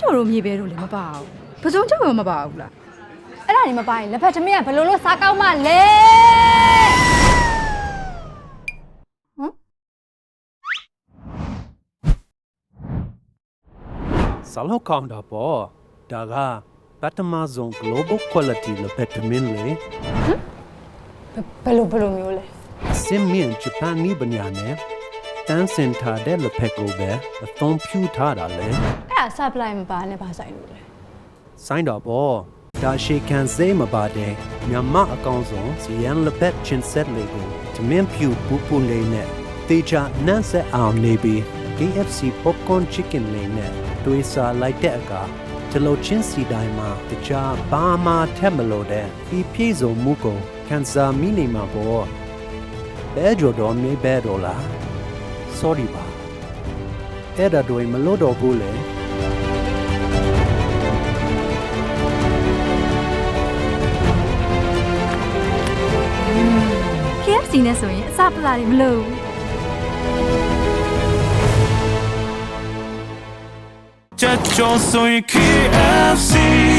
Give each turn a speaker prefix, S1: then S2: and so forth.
S1: ချိုတို့မြေပဲတို့လည်းမပါဘူးပစုံချိုရောမပါဘူးလား
S2: အဲ့ဒါနေမပါရင်လက်ဖက်သမီးကဘယ်လိုလုပ်စားကောင်းမှလဲ
S3: ဆာလောက်ကောင်းတာပေါ့ဒါကပထမဆုံး global quality လက်ဖက်သမင်းလေ
S2: ဘယ်လိုမျိုးလဲ
S3: အစင်မြင့်ဂျပန်နီးပညာနဲ့တန်းစင်ထားတဲ့လက်ဖက်ကိုပဲအသုံးပြုထားတာလေ
S2: အဲ့ဒါ supply မပါနဲ့ပါဆိုင်လို့လေ
S3: စိုင်းတော့ပေါ့ဒါရှေခံစေးမပါတဲ့မြန်မာအကောင်ဆုံးစီယန်လက်ဖက်ချင်းဆက်လေးကိုသမင်းဖြူပူပူလေးနဲ့တေချာနန်းဆက်အောင်နေပြီး KFC popcorn chicken လေးနဲ့တွေးစားလိုက်တဲ့အခါတလို့ချင်းစီတိုင်းမှာတခြားဘာမှထက်မလို့တဲ့ဒီပြည့်စုံမှုကိုခံစားမိနေမှာပေါ့ဘဲကြော်တော်မြေဘဲတော်လား sorry ပါအဲ့ဒါတွေမလို့တော့ဘူးလေ
S1: KFC နဲ့ဆိုရင်အစပလာတွေမလို့
S4: 这就属于 KFC。